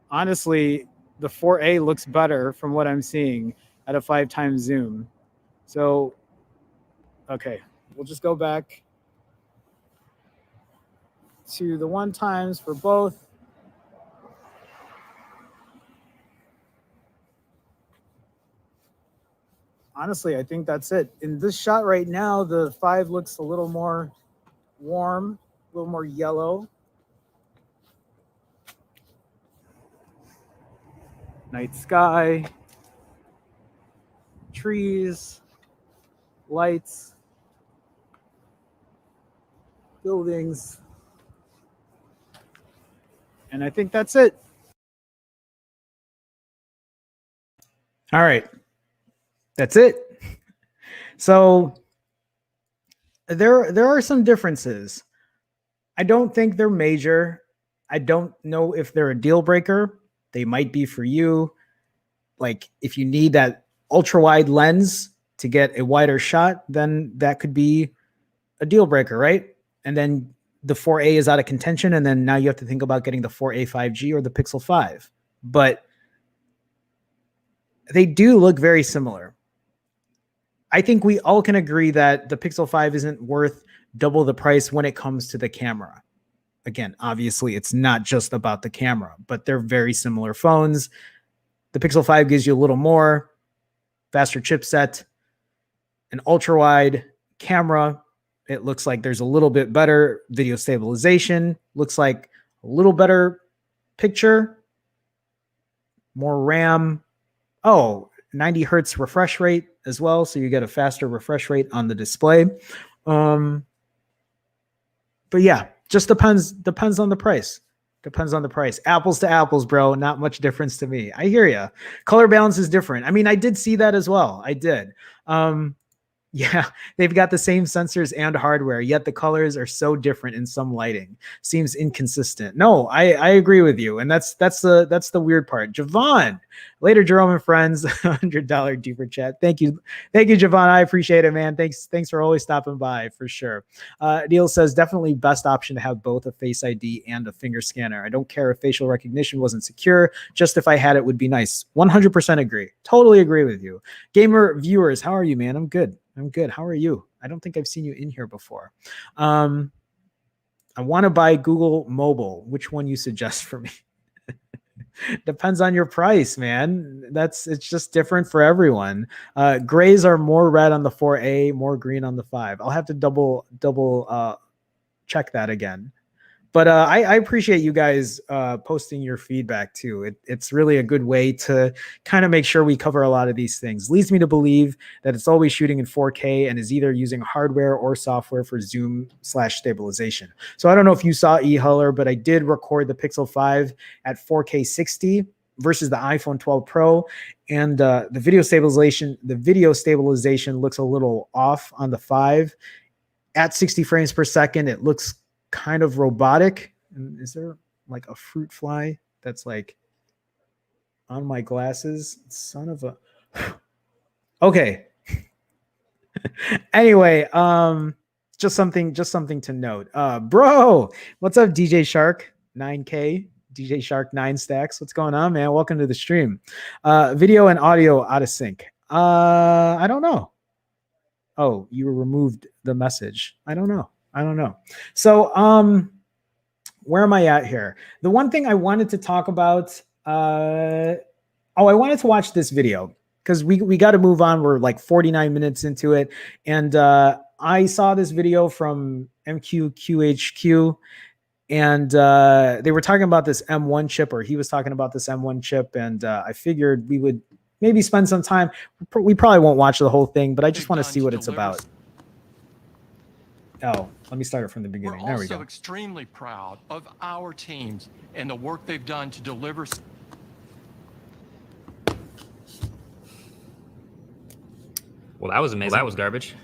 honestly, the 4A looks better from what I'm seeing at a 5 times zoom. So, okay, we'll just go back to the 1 times for both. Honestly, I think that's it. In this shot right now, the 5 looks a little more warm, a little more yellow. Night sky, trees, lights, buildings. And I think that's it. All right. That's it. So there are some differences. I don't think they're major. I don't know if they're a deal breaker. They might be for you. Like if you need that ultra wide lens to get a wider shot, then that could be a deal breaker, right? And then the 4A is out of contention, and then now you have to think about getting the 4A 5G or the Pixel 5. But they do look very similar. I think we all can agree that the Pixel 5 isn't worth double the price when it comes to the camera. Again, obviously, it's not just about the camera, but they're very similar phones. The Pixel 5 gives you a little more, faster chipset, an ultra-wide camera. It looks like there's a little bit better video stabilization, looks like a little better picture, more RAM. Oh, 90 hertz refresh rate as well, so you get a faster refresh rate on the display. But yeah, just depends on the price. Depends on the price. Apples to apples, bro. Not much difference to me. I hear you. Color balance is different. I mean, I did see that as well. I did. Yeah, they've got the same sensors and hardware, yet the colors are so different in some lighting. Seems inconsistent. No, I agree with you, and that's the weird part. Javon, later, Jerome and friends, $100 deeper chat. Thank you, Javon. I appreciate it, man. Thanks for always stopping by for sure. Neil says definitely best option to have both a Face ID and a finger scanner. I don't care if facial recognition wasn't secure. Just if I had it would be nice. 100% agree. Totally agree with you. Gamer viewers, how are you, man? I'm good. How are you? I don't think I've seen you in here before. I want to buy Google Mobile. Which one you suggest for me? Depends on your price, man. It's just different for everyone. Grays are more red on the 4A, more green on the 5. I'll have to double check that again. But I appreciate you guys posting your feedback too. It's really a good way to kind of make sure we cover a lot of these things. Leads me to believe that it's always shooting in 4K and is either using hardware or software for zoom/stabilization. So I don't know if you saw eHuller, but I did record the Pixel 5 at 4K 60 versus the iPhone 12 Pro, and the video stabilization looks a little off on the 5 at 60 frames per second. It looks kind of robotic. Is there like a fruit fly that's like on my glasses? Son of a. Okay. Anyway, just something to note. Bro, what's up, DJ Shark 9K? DJ Shark 9 stacks. What's going on, man? Welcome to the stream. Video and audio out of sync. I don't know. Oh, you removed the message. I don't know. So, where am I at here? The one thing I wanted to talk about, I wanted to watch this video because we got to move on. We're like 49 minutes into it. And I saw this video from MKBHD, and they were talking about this M1 chip, or he was talking about this M1 chip. And I figured we would maybe spend some time. We probably won't watch the whole thing, but I just want to see what it's about. Oh, let me start it from the beginning. There we go. We're also extremely proud of our teams and the work they've done to deliver. Well, that was amazing. Well, that was garbage.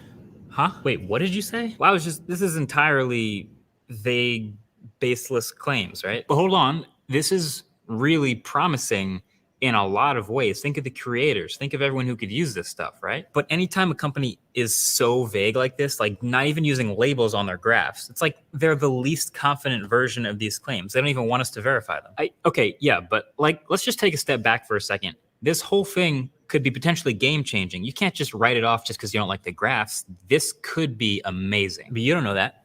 Huh? Wait, what did you say? Well, this is entirely vague baseless claims, right? But hold on, this is really promising in a lot of ways. Think of the creators, think of everyone who could use this stuff, right? But anytime a company is so vague like this, like not even using labels on their graphs, it's like they're the least confident version of these claims. They don't even want us to verify them. Okay, yeah, but like, let's just take a step back for a second. This whole thing could be potentially game-changing. You can't just write it off just because you don't like the graphs. This could be amazing. But you don't know that.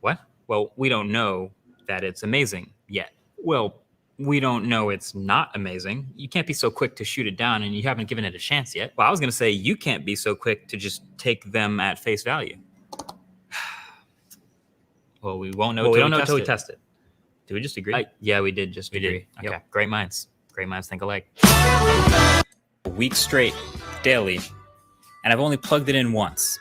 What? Well, we don't know that it's amazing yet. Well, we don't know it's not amazing. You can't be so quick to shoot it down and you haven't given it a chance yet. Well, I was going to say you can't be so quick to just take them at face value. Well, we won't know until we test it. Did we just agree? Yeah, we did just agree. Okay, yep. Great minds think alike. A week straight, daily, and I've only plugged it in once.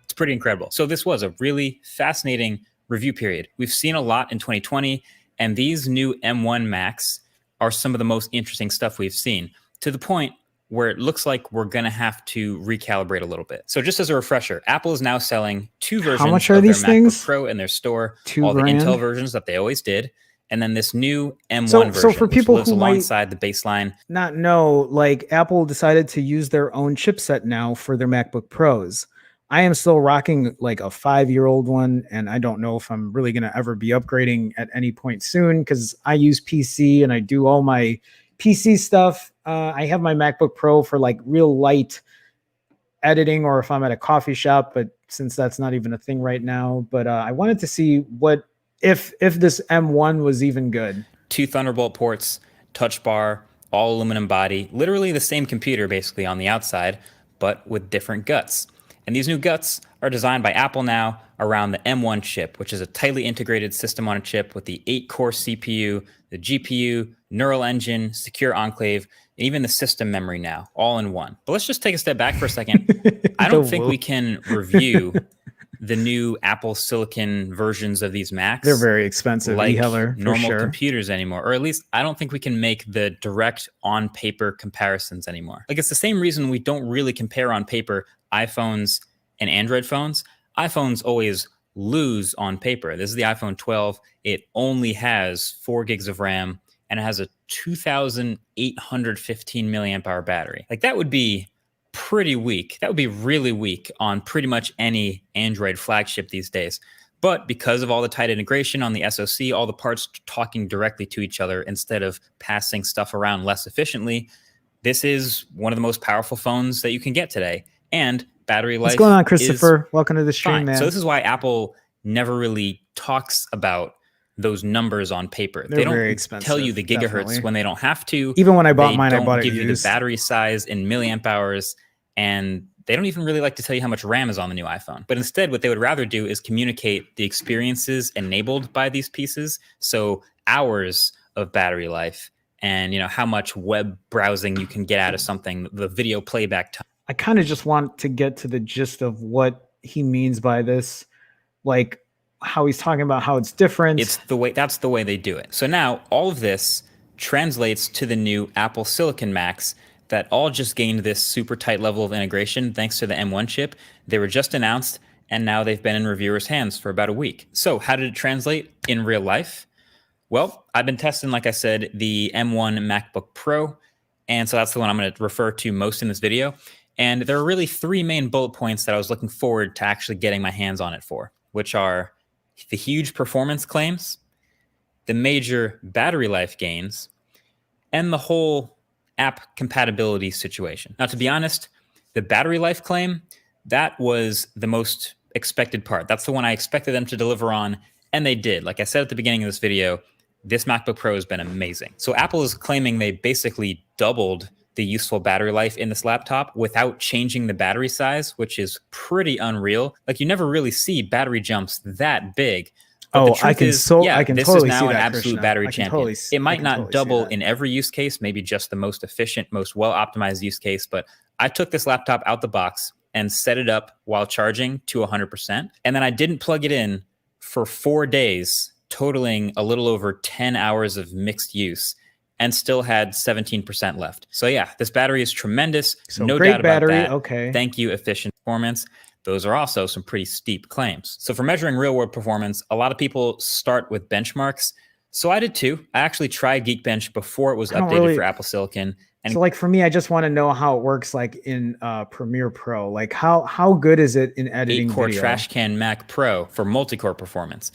It's pretty incredible. So this was a really fascinating review period. We've seen a lot in 2020, and these new M1 Macs are some of the most interesting stuff we've seen, to the point where it looks like we're going to have to recalibrate a little bit. So just as a refresher, Apple is now selling two versions How much are of these their things? MacBook Pro in their store, $2 all the grand? Intel versions that they always did, and then this new M1 version, so for people which lives who might alongside the baseline. not know, like Apple decided to use their own chipset now for their MacBook Pros. I am still rocking like a 5-year-old one, and I don't know if I'm really going to ever be upgrading at any point soon because I use PC and I do all my PC stuff. I have my MacBook Pro for like real light editing or if I'm at a coffee shop, but since that's not even a thing right now, but I wanted to see what if this M1 was even good. 2 Thunderbolt ports, touch bar, all aluminum body, literally the same computer basically on the outside, but with different guts. And these new guts are designed by Apple now around the M1 chip, which is a tightly integrated system on a chip with the 8-core CPU, the GPU, neural engine, secure enclave, and even the system memory now, all in one. But let's just take a step back for a second. I don't think we can review the new Apple Silicon versions of these Macs. They're very expensive, like normal computers anymore, or at least I don't think we can make the direct on paper comparisons anymore. Like it's the same reason we don't really compare on paper iPhones and Android phones. iPhones always lose on paper. This is the iPhone 12. It only has 4 gigs of RAM and it has a 2,815 milliamp hour battery. Like that would be pretty weak. That would be really weak on pretty much any Android flagship these days. But because of all the tight integration on the SoC, all the parts talking directly to each other instead of passing stuff around less efficiently, this is one of the most powerful phones that you can get today. And battery life. What's going on, Christopher? Welcome to the stream, man. So this is why Apple never really talks about those numbers on paper. They're they don't very expensive, tell you the gigahertz definitely. when they don't have to. Even when I bought mine, I bought it used. They don't give you the used. battery size in milliamp hours, and they don't even really like to tell you how much RAM is on the new iPhone. But instead, what they would rather do is communicate the experiences enabled by these pieces. So hours of battery life and how much web browsing you can get out of something, the video playback time. I kind of just want to get to the gist of what he means by this, like how he's talking about how it's different. That's the way they do it. So now all of this translates to the new Apple Silicon Macs that all just gained this super tight level of integration thanks to the M1 chip. They were just announced and now they've been in reviewers' hands for about a week. So how did it translate in real life? Well, I've been testing, like I said, the M1 MacBook Pro. And so that's the one I'm going to refer to most in this video. And there are really 3 main bullet points that I was looking forward to actually getting my hands on it for, which are the huge performance claims, the major battery life gains, and the whole app compatibility situation. Now, to be honest, the battery life claim, that was the most expected part. That's the one I expected them to deliver on, and they did. Like I said at the beginning of this video, this MacBook Pro has been amazing. So Apple is claiming they basically doubled the useful battery life in this laptop without changing the battery size, which is pretty unreal. Like you never really see battery jumps that big. But the truth is, this is now an absolute battery champion. It might not double in every use case, maybe just the most efficient, most well-optimized use case, but I took this laptop out the box and set it up while charging to 100%. And then I didn't plug it in for 4 days, totaling a little over 10 hours of mixed use. and still had 17% left. So yeah, this battery is tremendous. So no great doubt battery. about that. Okay. Thank you, efficient performance. Those are also some pretty steep claims. So for measuring real world performance, a lot of people start with benchmarks. So I did too. I actually tried Geekbench before it was updated for Apple Silicon. And so like for me, I just want to know how it works like in Premiere Pro. Like how good is it in editing 8-core video? Trashcan Mac Pro for multi-core performance.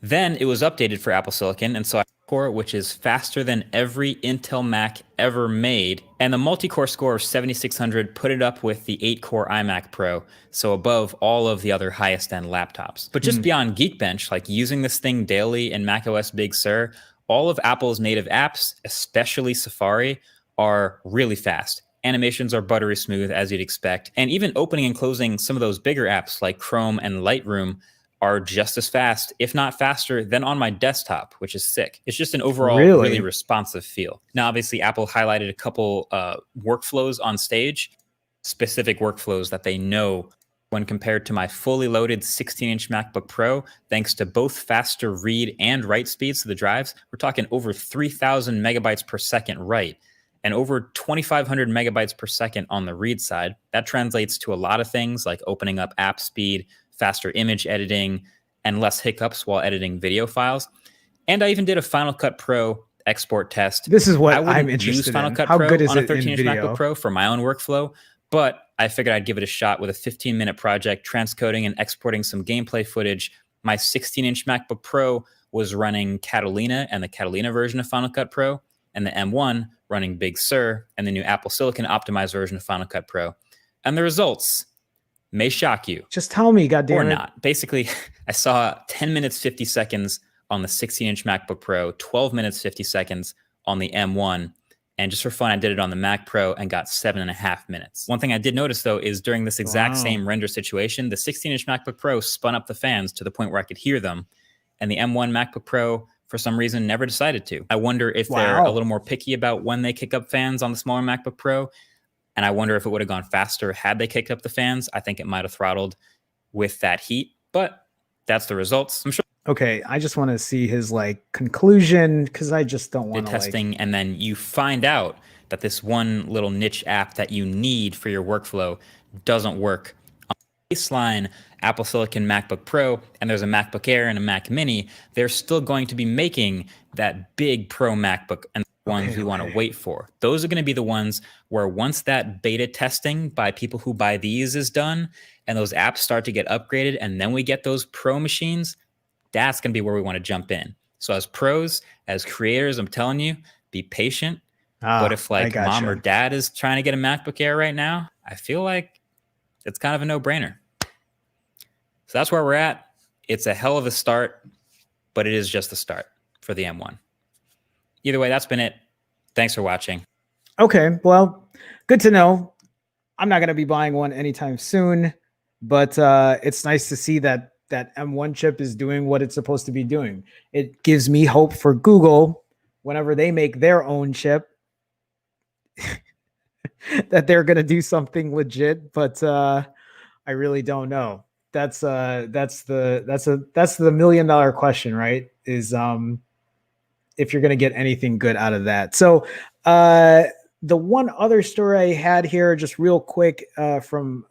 Then it was updated for Apple Silicon, and so I core, which is faster than every Intel Mac ever made. And the multi-core score of 7600 put it up with the 8-core iMac Pro, so above all of the other highest-end laptops. But just beyond Geekbench, like using this thing daily in macOS Big Sur, all of Apple's native apps, especially Safari, are really fast. Animations are buttery smooth, as you'd expect. And even opening and closing some of those bigger apps like Chrome and Lightroom are just as fast, if not faster, than on my desktop, which is sick. It's just an overall really responsive feel. Now, obviously, Apple highlighted a couple workflows on stage, specific workflows that they know when compared to my fully loaded 16-inch MacBook Pro, thanks to both faster read and write speeds to the drives. We're talking over 3,000 megabytes per second write, and over 2,500 megabytes per second on the read side. That translates to a lot of things like opening up app speed, faster image editing, and less hiccups while editing video files. And I even did a Final Cut Pro export test. This is what I'm interested use Final in. Cut How Pro good is on a it in 13-inch video? MacBook Pro for my own workflow, but I figured I'd give it a shot with a 15-minute project, transcoding and exporting some gameplay footage. My 16-inch MacBook Pro was running Catalina and the Catalina version of Final Cut Pro, and the M1 running Big Sur and the new Apple Silicon optimized version of Final Cut Pro. And the results may shock you. Just tell me, goddammit. Or not. Basically, I saw 10 minutes, 50 seconds on the 16-inch MacBook Pro, 12 minutes, 50 seconds on the M1. And just for fun, I did it on the Mac Pro and got 7.5 minutes. One thing I did notice, though, is during this exact same render situation, the 16-inch MacBook Pro spun up the fans to the point where I could hear them. And the M1 MacBook Pro, for some reason, never decided to. I wonder if they're a little more picky about when they kick up fans on the smaller MacBook Pro. And I wonder if it would have gone faster had they kicked up the fans. I think it might have throttled with that heat, but that's the results. I'm sure. Okay, I just want to see his like conclusion because I just don't want to testing, and then you find out that this one little niche app that you need for your workflow doesn't work on the baseline Apple Silicon MacBook Pro, and there's a MacBook Air and a Mac Mini. They're still going to be making that big Pro MacBook, and ones we want to wait for. Those are going to be the ones where once that beta testing by people who buy these is done and those apps start to get upgraded and then we get those pro machines, that's going to be where we want to jump in. So as pros, as creators, I'm telling you, be patient. But if like mom or dad is trying to get a MacBook Air right now, I feel like it's kind of a no-brainer. So that's where we're at. It's a hell of a start, but it is just the start for the M1. Either way, that's been it. Thanks for watching. Okay, well, good to know. I'm not going to be buying one anytime soon, but it's nice to see that that M1 chip is doing what it's supposed to be doing. It gives me hope for Google whenever they make their own chip that they're going to do something legit, but I really don't know. That's the $1 million question, right? Is if you're going to get anything good out of that. So the one other story I had here, just real quick, from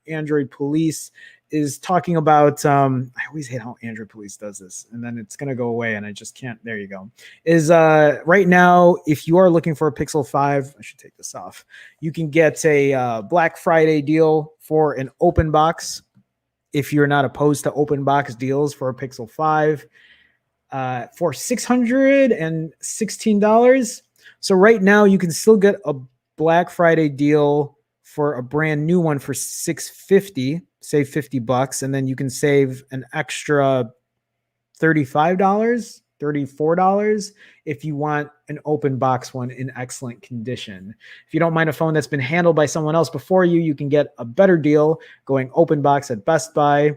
Android Police, is talking about, I always hate how Android Police does this, and then it's going to go away and I just can't. There you go. Is right now, if you are looking for a Pixel 5, I should take this off. You can get a Black Friday deal for an open box. If you're not opposed to open box deals for a Pixel 5, for $616. So right now you can still get a Black Friday deal for a brand new one for $650, save $50, and then you can save an extra $35, $34 if you want an open box one in excellent condition. If you don't mind a phone that's been handled by someone else before you, you can get a better deal going open box at Best Buy.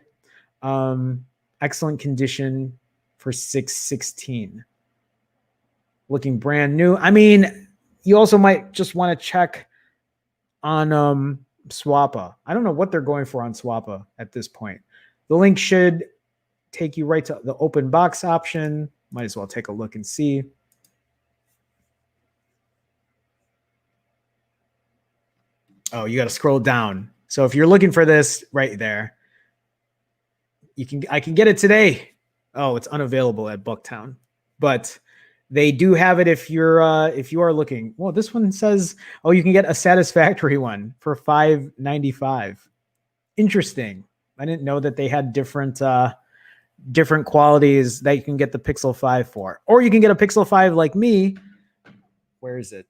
Excellent condition for $616. Looking brand new. I mean, you also might just want to check on Swappa. I don't know what they're going for on Swappa at this point. The link should take you right to the open box option. Might as well take a look and see. Oh, you got to scroll down. So if you're looking for this right there, I can get it today. Oh, it's unavailable at Bucktown, but they do have it if you are looking. Well, this one says, oh, you can get a satisfactory one for $595. Interesting. I didn't know that they had different qualities that you can get the Pixel 5 for. Or you can get a Pixel 5 like me. Where is it?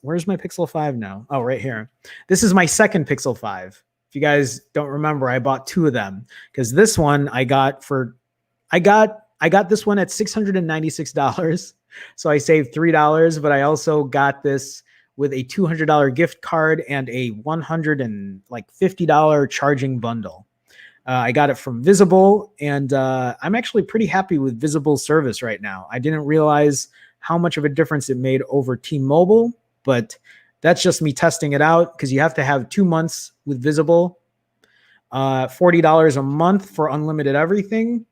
Where's my Pixel 5 now? Oh, right here. This is my second Pixel 5. If you guys don't remember, I bought two of them because this one I got this one at $696. So I saved $3, but I also got this with a $200 gift card and a $150 charging bundle. I got it from Visible, and I'm actually pretty happy with Visible service right now. I didn't realize how much of a difference it made over T-Mobile, but that's just me testing it out because you have to have 2 months with Visible, $40 a month for unlimited everything.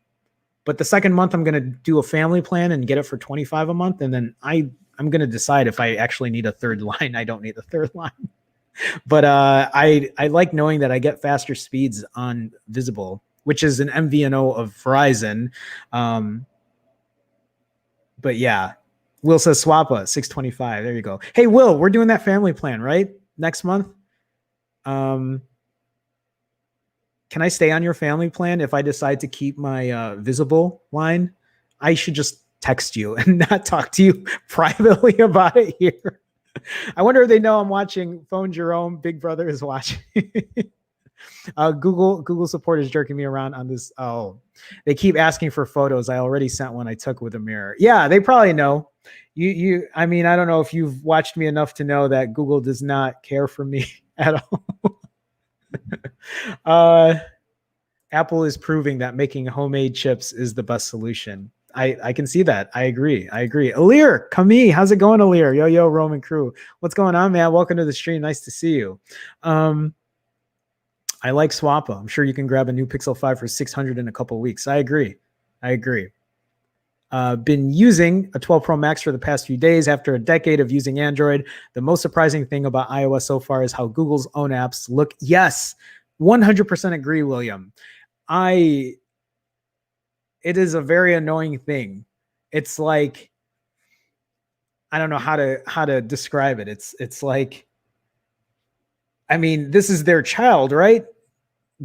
But the second month, I'm going to do a family plan and get it for $25 a month. And then I'm going to decide if I actually need a third line. I don't need a third line. But I like knowing that I get faster speeds on Visible, which is an MVNO of Verizon. But yeah, Will says swappa $625. There you go. Hey, Will, we're doing that family plan, right? Next month. Can I stay on your family plan if I decide to keep my Visible line? I should just text you and not talk to you privately about it here. I wonder if they know I'm watching. Phone Jerome, Big Brother is watching. Google support is jerking me around on this. Oh, they keep asking for photos. I already sent one I took with a mirror. Yeah, they probably know. I mean, I don't know if you've watched me enough to know that Google does not care for me at all. Apple is proving that making homemade chips is the best solution. I can see that. I agree. Alir, Kami, how's it going, Alir? Yo, Roman crew. What's going on, man? Welcome to the stream. Nice to see you. I like Swappa. I'm sure you can grab a new Pixel 5 for $600 in a couple of weeks. I agree. Been using a 12 Pro Max for the past few days after a decade of using Android. The most surprising thing about iOS so far is how Google's own apps look. Yes, 100% agree, William. It is a very annoying thing. It's like, I don't know how to describe it. It's like, I mean, this is their child, right?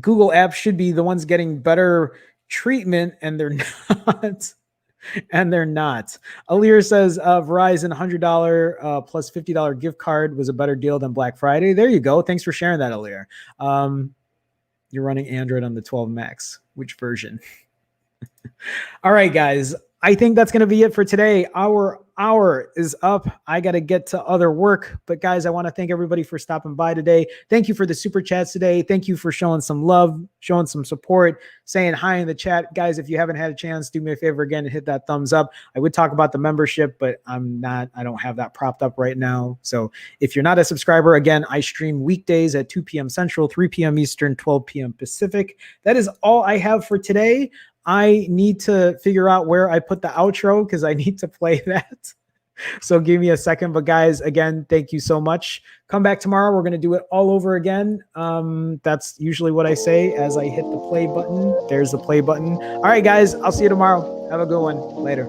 Google apps should be the ones getting better treatment, and they're not. And they're not. Alir says Verizon $100 plus $50 gift card was a better deal than Black Friday. There you go. Thanks for sharing that, Alir. You're running Android on the 12 Max. Which version? All right, guys. I think that's going to be it for today. Our hour is up. I got to get to other work. But guys, I want to thank everybody for stopping by today. Thank you for the super chats today. Thank you for showing some love, showing some support, saying hi in the chat. Guys, if you haven't had a chance, do me a favor again and hit that thumbs up. I would talk about the membership, but I don't have that propped up right now. So if you're not a subscriber, again, I stream weekdays at 2 p.m. Central, 3 p.m. Eastern, 12 p.m. Pacific. That is all I have for today. I need to figure out where I put the outro because I need to play that. So give me a second. But guys, again, thank you so much. Come back tomorrow. We're going to do it all over again. That's usually what I say as I hit the play button. There's the play button. All right, guys, I'll see you tomorrow. Have a good one. Later.